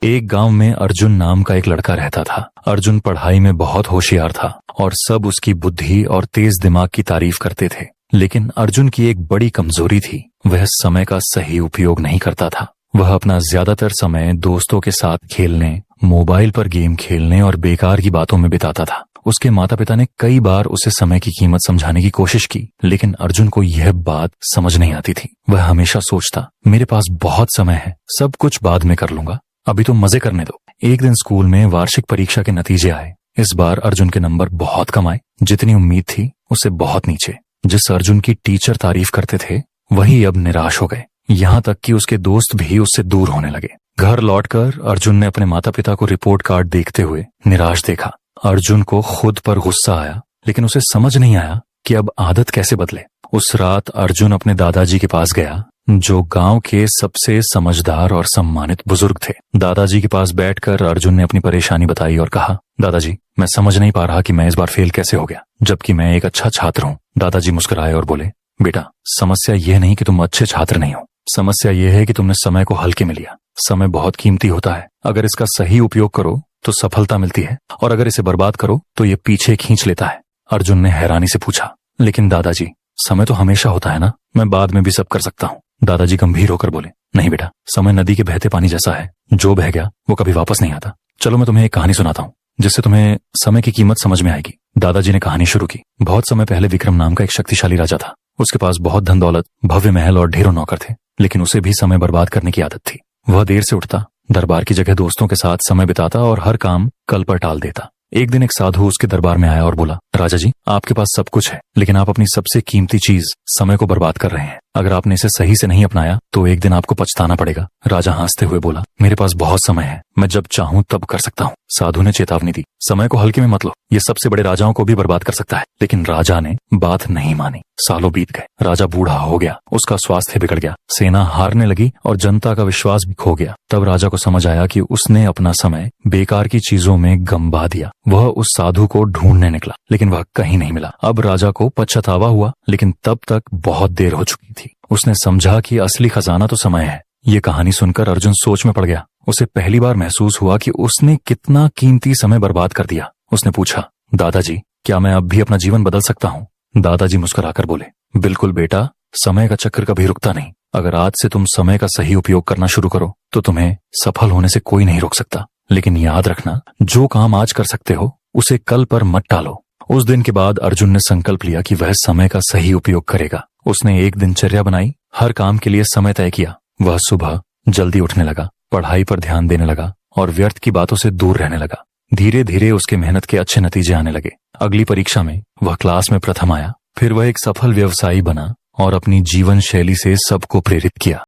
एक गांव में अर्जुन नाम का एक लड़का रहता था। अर्जुन पढ़ाई में बहुत होशियार था और सब उसकी बुद्धि और तेज दिमाग की तारीफ करते थे। लेकिन अर्जुन की एक बड़ी कमजोरी थी, वह समय का सही उपयोग नहीं करता था। वह अपना ज्यादातर समय दोस्तों के साथ खेलने, मोबाइल पर गेम खेलने और बेकार की बातों में बिताता था। उसके माता पिता ने कई बार उसे समय की कीमत समझाने की कोशिश की, लेकिन अर्जुन को यह बात समझ नहीं आती थी। वह हमेशा सोचता, मेरे पास बहुत समय है, सब कुछ बाद में कर लूंगा, अभी तो मजे करने दो। एक दिन स्कूल में वार्षिक परीक्षा के नतीजे आए। इस बार अर्जुन के नंबर बहुत कम आए, जितनी उम्मीद थी उससे बहुत नीचे। जिस अर्जुन की टीचर तारीफ करते थे वही अब निराश हो गए। यहाँ तक कि उसके दोस्त भी उससे दूर होने लगे। घर लौटकर अर्जुन ने अपने माता पिता को रिपोर्ट कार्ड देखते हुए निराश देखा। अर्जुन को खुद पर गुस्सा आया, लेकिन उसे समझ नहीं आया कि अब आदत कैसे बदले। उस रात अर्जुन अपने दादाजी के पास गया, जो गांव के सबसे समझदार और सम्मानित बुजुर्ग थे। दादाजी के पास बैठकर अर्जुन ने अपनी परेशानी बताई और कहा, दादाजी, मैं समझ नहीं पा रहा कि मैं इस बार फेल कैसे हो गया, जबकि मैं एक अच्छा छात्र हूँ। दादाजी मुस्कुराए और बोले, बेटा, समस्या यह नहीं कि तुम अच्छे छात्र नहीं हो, समस्या यह है कि तुमने समय को हल्के में लिया। समय बहुत कीमती होता है, अगर इसका सही उपयोग करो तो सफलता मिलती है, और अगर इसे बर्बाद करो तो ये पीछे खींच लेता है। अर्जुन ने हैरानी से पूछा, लेकिन दादाजी, समय तो हमेशा होता है ना, मैं बाद में भी सब कर सकता हूँ। दादाजी गंभीर होकर बोले, नहीं बेटा, समय नदी के बहते पानी जैसा है, जो बह गया वो कभी वापस नहीं आता। चलो मैं तुम्हें एक कहानी सुनाता हूँ, जिससे तुम्हें समय की कीमत समझ में आएगी। दादाजी ने कहानी शुरू की। बहुत समय पहले विक्रम नाम का एक शक्तिशाली राजा था। उसके पास बहुत धन दौलत, भव्य महल और ढेरों नौकर थे, लेकिन उसे भी समय बर्बाद करने की आदत थी। वह देर से उठता, दरबार की जगह दोस्तों के साथ समय बिताता और हर काम कल पर टाल देता। एक दिन एक साधु उसके दरबार में आया और बोला, राजा जी, आपके पास सब कुछ है, लेकिन आप अपनी सबसे कीमती चीज समय को बर्बाद कर रहे हैं। अगर आपने इसे सही से नहीं अपनाया तो एक दिन आपको पछताना पड़ेगा। राजा हंसते हुए बोला, मेरे पास बहुत समय है, मैं जब चाहूं तब कर सकता हूँ। साधु ने चेतावनी दी, समय को हल्के में मत लो, ये सबसे बड़े राजाओं को भी बर्बाद कर सकता है। लेकिन राजा ने बात नहीं मानी। सालों बीत गए, राजा बूढ़ा हो गया, उसका स्वास्थ्य बिगड़ गया, सेना हारने लगी और जनता का विश्वास भी खो गया। तब राजा को समझ आया कि उसने अपना समय बेकार की चीजों में गंवा दिया। वह उस साधु को ढूंढने निकला, लेकिन वह कहीं नहीं मिला। अब राजा को पछतावा हुआ, लेकिन तब तक बहुत देर हो चुकी थी। उसने समझा कि असली खजाना तो समय है। ये कहानी सुनकर अर्जुन सोच में पड़ गया। उसे पहली बार महसूस हुआ कि उसने कितना कीमती समय बर्बाद कर दिया। उसने पूछा, दादाजी, क्या मैं अब भी अपना जीवन बदल सकता हूँ? दादाजी मुस्कुराकर बोले, बिल्कुल बेटा, समय का चक्र कभी रुकता नहीं। अगर आज से तुम समय का सही उपयोग करना शुरू करो तो तुम्हें सफल होने से कोई नहीं रोक सकता। लेकिन याद रखना, जो काम आज कर सकते हो उसे कल पर मत टालो। उस दिन के बाद अर्जुन ने संकल्प लिया कि वह समय का सही उपयोग करेगा। उसने एक दिनचर्या बनाई, हर काम के लिए समय तय किया। वह सुबह जल्दी उठने लगा, पढ़ाई पर ध्यान देने लगा और व्यर्थ की बातों से दूर रहने लगा। धीरे धीरे उसके मेहनत के अच्छे नतीजे आने लगे। अगली परीक्षा में वह क्लास में प्रथम आया। फिर वह एक सफल व्यवसायी बना और अपनी जीवन शैली से सबको प्रेरित किया।